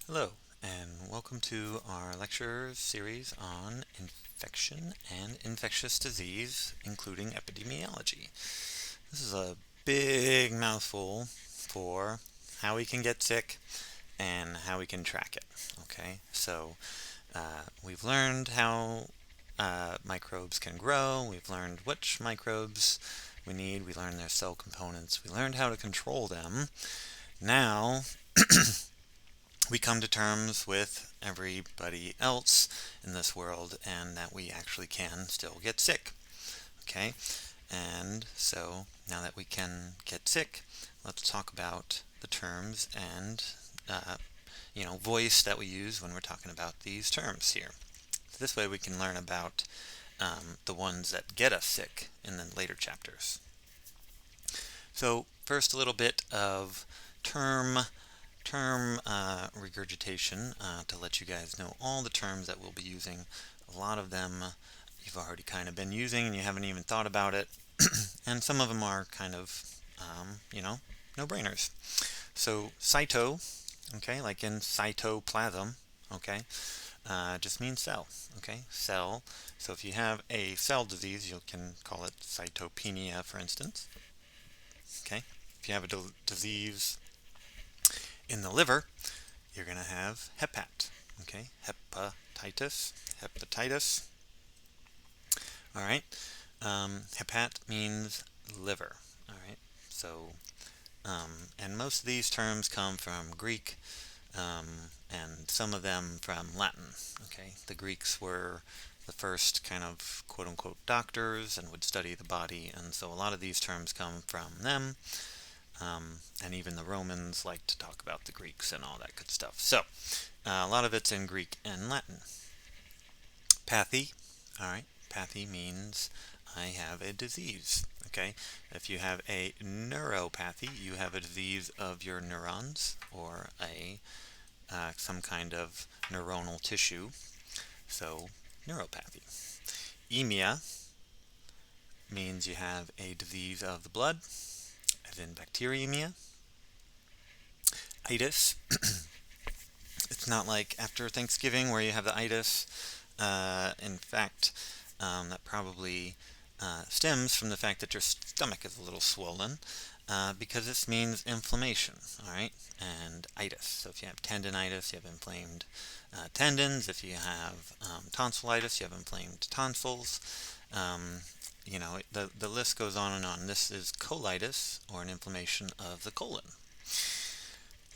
Hello, and welcome to our lecture series on infection and infectious disease, including epidemiology. This is a big mouthful for how we can get sick and how we can track it. Okay, so we've learned how microbes can grow, we've learned which microbes we need, we learned their cell components, we learned how to control them. Now, we come to terms with everybody else in this world and that we actually can still get sick. Okay? And so now that we can get sick, let's talk about the terms and voice that we use when we're talking about these terms here. So this way we can learn about the ones that get us sick in the later chapters. So first, a little bit of term regurgitation to let you guys know all the terms that we'll be using. A lot of them you've already kind of been using and you haven't even thought about it. And some of them are kind of, no-brainers. So cyto, okay, like in cytoplasm, okay, just means cell, okay, cell. So if you have a cell disease, you can call it cytopenia, for instance, okay. If you have a disease in the liver, you're going to have hepat, okay, hepatitis. All right, hepat means liver, all right, so, and most of these terms come from Greek, and some of them from Latin, okay. The Greeks were the first kind of quote-unquote doctors and would study the body, and so a lot of these terms come from them. And even the Romans like to talk about the Greeks and all that good stuff. So, a lot of it's in Greek and Latin. Pathy, all right, pathy means I have a disease, okay? If you have a neuropathy, you have a disease of your neurons or some kind of neuronal tissue, so neuropathy. Emia means you have a disease of the blood, as in bacteremia. Itis, it's not like after Thanksgiving where you have the itis. In fact, that probably stems from the fact that your stomach is a little swollen, because this means inflammation, all right, and itis. So if you have tendinitis, you have inflamed tendons. If you have tonsillitis, you have inflamed tonsils. The list goes on and on. This is colitis, or an inflammation of the colon.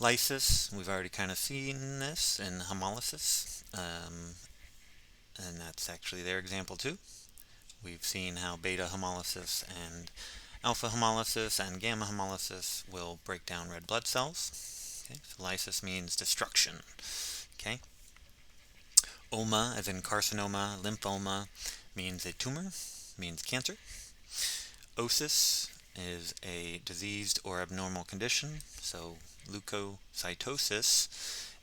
Lysis, we've already kind of seen this in hemolysis, and that's actually their example too. We've seen how beta hemolysis and alpha hemolysis and gamma hemolysis will break down red blood cells. Okay, so lysis means destruction. Okay. Oma, as in carcinoma, lymphoma, means a tumor, means cancer. Osis is a diseased or abnormal condition, so leukocytosis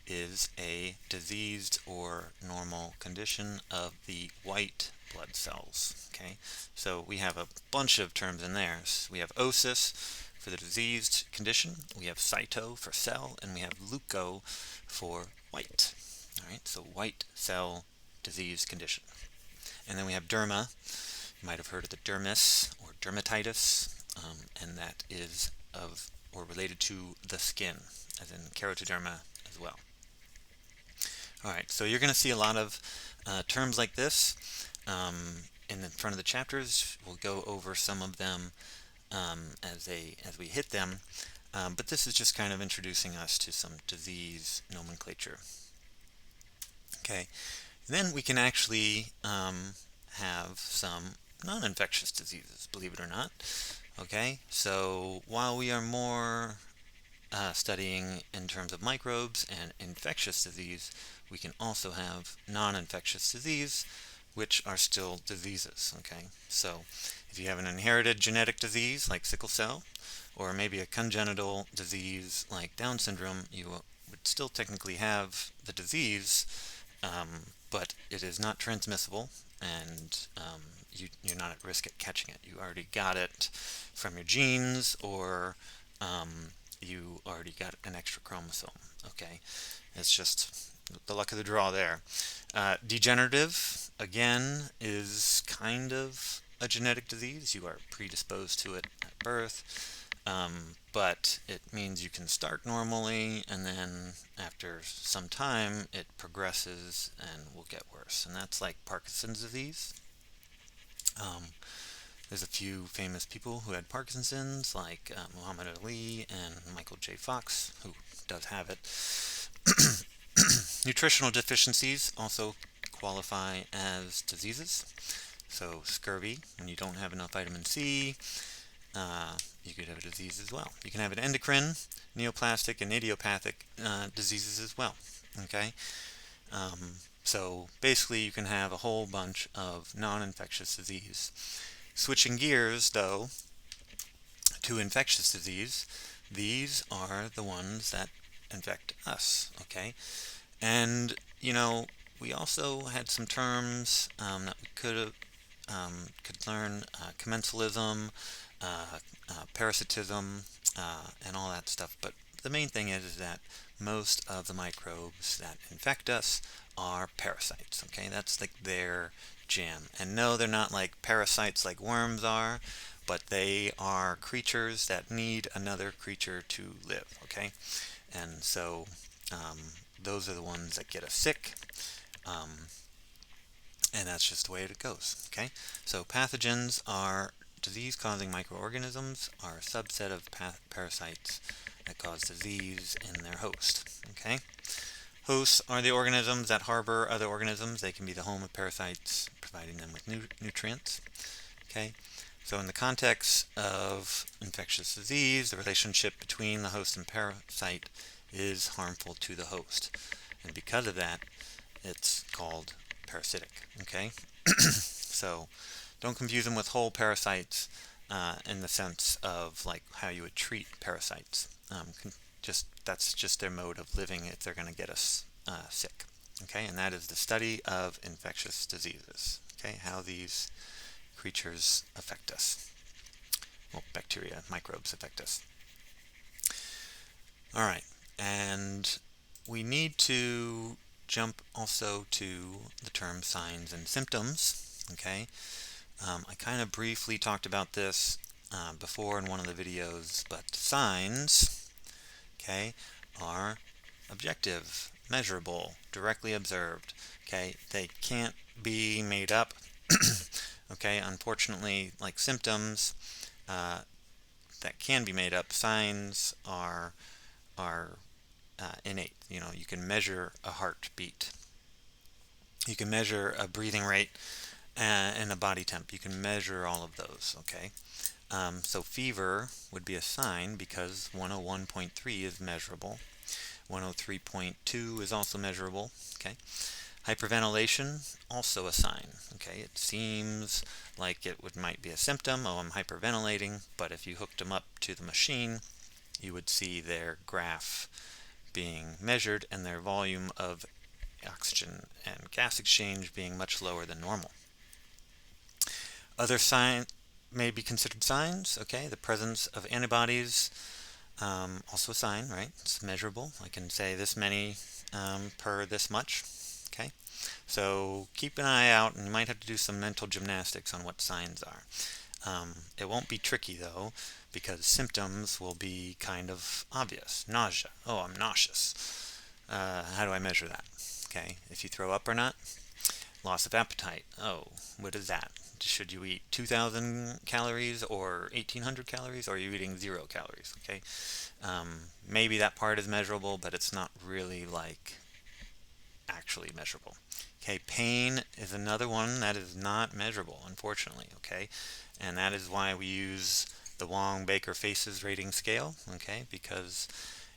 is a diseased or normal condition of the white blood cells. Okay, so we have a bunch of terms in there. So we have osis for the diseased condition, we have cyto for cell, and we have leuko for white. All right, so white cell disease condition. And then we have derma. You might have heard of the dermis or dermatitis, and that is of or related to the skin, as in keratoderma as well. All right, so you're going to see a lot of terms like this in the front of the chapters. We'll go over some of them as we hit them, but this is just kind of introducing us to some disease nomenclature. Okay, and then we can actually have some non-infectious diseases, believe it or not. Okay, so while we are more studying in terms of microbes and infectious disease, we can also have non-infectious disease, which are still diseases. Okay, so if you have an inherited genetic disease like sickle cell, or maybe a congenital disease like Down syndrome, you would still technically have the disease, but it is not transmissible, and you're not at risk at catching it. You already got it from your genes, or you already got an extra chromosome. Okay, it's just the luck of the draw there. Degenerative, again, is kind of a genetic disease. You are predisposed to it at birth, but it means you can start normally, and then after some time, it progresses and will get worse. And that's like Parkinson's disease. Um, there's a few famous people who had Parkinson's, like Muhammad Ali and Michael J. Fox, who does have it. Nutritional deficiencies also qualify as diseases. So scurvy, when you don't have enough vitamin C, you could have a disease as well. You can have an endocrine, neoplastic, and idiopathic diseases as well. Okay, so basically you can have a whole bunch of non-infectious disease. Switching gears, though, to infectious disease, these are the ones that infect us. Okay, and we also had some terms that we could learn: commensalism, parasitism, and all that stuff. But the main thing is that most of the microbes that infect us are parasites. Okay, that's like their jam. And no, they're not like parasites like worms are, but they are creatures that need another creature to live. Okay, and so those are the ones that get us sick. Um, and that's just the way it goes. Okay, so pathogens are disease-causing microorganisms, are a subset of parasites that cause disease in their host. Okay, hosts are the organisms that harbor other organisms. They can be the home of parasites, providing them with nutrients. Okay, so in the context of infectious disease, the relationship between the host and parasite is harmful to the host, and because of that, it's called parasitic. Okay, so don't confuse them with whole parasites in the sense of like how you would treat parasites. That's just their mode of living if they're going to get us sick. Okay, and that is the study of infectious diseases. Okay, how these creatures affect us. Well, bacteria, microbes affect us. All right, and we need to jump also to the term signs and symptoms. Okay, I kind of briefly talked about this before in one of the videos, but signs, okay, are objective, measurable, directly observed. Okay, they can't be made up. Okay, unfortunately, like symptoms that can be made up, signs are innate. You can measure a heartbeat. You can measure a breathing rate and a body temp. You can measure all of those. Okay. So fever would be a sign because 101.3 is measurable. 103.2 is also measurable. Okay. Hyperventilation, also a sign. Okay. It seems like might be a symptom. Oh, I'm hyperventilating. But if you hooked them up to the machine, you would see their graph being measured and their volume of oxygen and gas exchange being much lower than normal. Other signs may be considered signs. Okay, the presence of antibodies, also a sign, right? It's measurable. I can say this many per this much. Okay, so keep an eye out, and you might have to do some mental gymnastics on what signs are. It won't be tricky though, because symptoms will be kind of obvious. Nausea. Oh, I'm nauseous. How do I measure that? Okay, if you throw up or not. Loss of appetite. Oh, what is that? Should you eat 2,000 calories or 1,800 calories, or are you eating 0 calories? Okay, maybe that part is measurable, but it's not really like actually measurable. Okay, pain is another one that is not measurable, unfortunately. Okay, and that is why we use the Wong-Baker Faces Rating Scale. Okay, because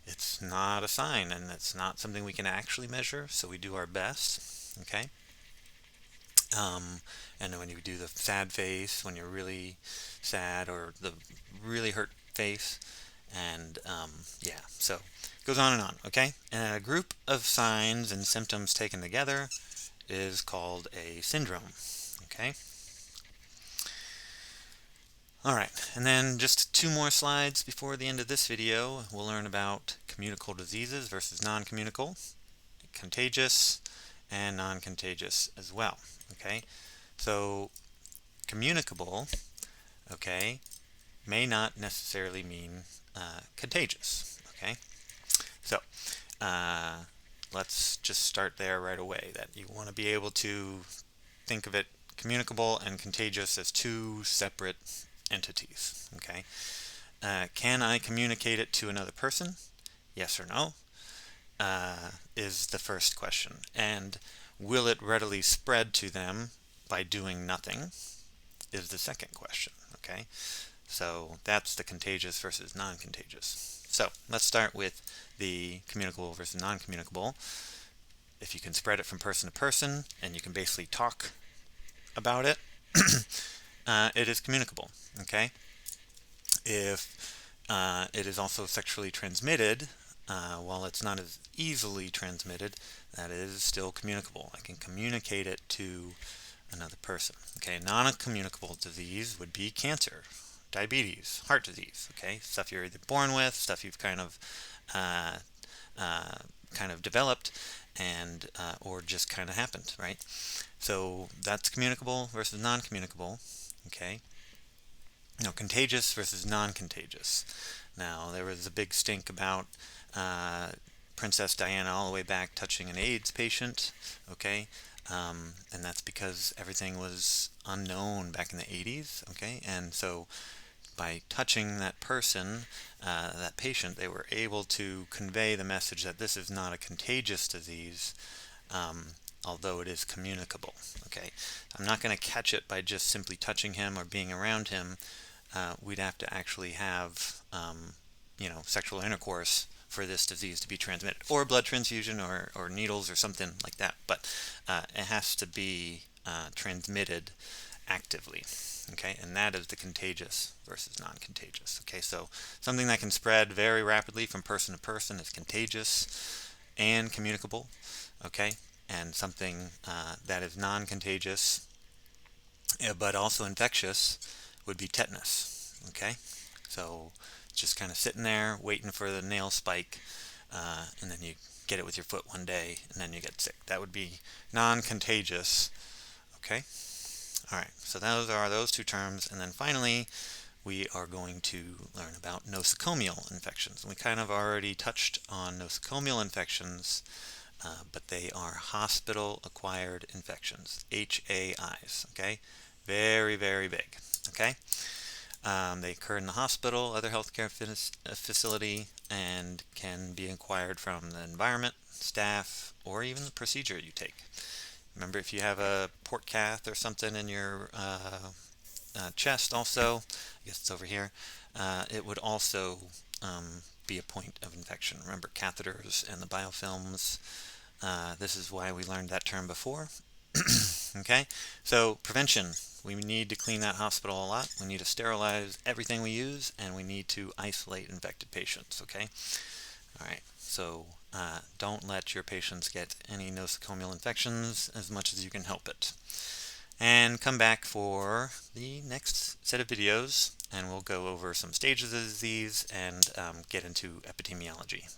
it's not a sign and it's not something we can actually measure, so we do our best. Okay. And then when you do the sad face, when you're really sad, or the really hurt face, and yeah, so it goes on and on. Okay, and a group of signs and symptoms taken together is called a syndrome. Okay, Alright, and then just 2 more slides before the end of this video. We'll learn about communicable diseases versus non-communicable, contagious, and non-contagious as well. Okay, so communicable, okay, may not necessarily mean contagious. Okay, so uh, let's just start there right away, that you want to be able to think of it communicable and contagious as two separate entities. Okay, can I communicate it to another person? Yes or no? Is the first question. And will it readily spread to them by doing nothing? Is the second question. Okay, so that's the contagious versus non-contagious. So let's start with the communicable versus non-communicable. If you can spread it from person to person and you can basically talk about it, it is communicable. Okay, if it is also sexually transmitted, while it's not as easily transmitted, that is still communicable. I can communicate it to another person. Okay, non-communicable disease would be cancer, diabetes, heart disease. Okay, stuff you're either born with, stuff you've uh, developed, and or just kind of happened, right? So that's communicable versus non-communicable. Okay. Now, contagious versus non-contagious. Now, there was a big stink about Princess Diana all the way back touching an AIDS patient, okay? And that's because everything was unknown back in the 80s, okay? And so by touching that person, that patient, they were able to convey the message that this is not a contagious disease, um, although it is communicable, okay? I'm not going to catch it by just simply touching him or being around him. We'd have to actually have, sexual intercourse for this disease to be transmitted, or blood transfusion, or needles, or something like that. But it has to be transmitted actively. Okay, and that is the contagious versus non-contagious. Okay, so something that can spread very rapidly from person to person is contagious and communicable. Okay, and something that is non-contagious but also infectious would be tetanus. Okay, so just kind of sitting there waiting for the nail spike, and then you get it with your foot one day, and then you get sick. That would be non-contagious. Okay, all right. So those are those two terms, and then finally, we are going to learn about nosocomial infections. We kind of already touched on nosocomial infections, but they are hospital-acquired infections, HAIs. Okay, very, very big. Okay. They occur in the hospital, other healthcare facility, and can be acquired from the environment, staff, or even the procedure you take. Remember, if you have a port cath or something in your chest also, I guess it's over here, it would also be a point of infection. Remember catheters and the biofilms. This is why we learned that term before. Okay, so prevention. We need to clean that hospital a lot. We need to sterilize everything we use, and we need to isolate infected patients. Okay, all right. So don't let your patients get any nosocomial infections as much as you can help it. And come back for the next set of videos, and we'll go over some stages of the disease and get into epidemiology.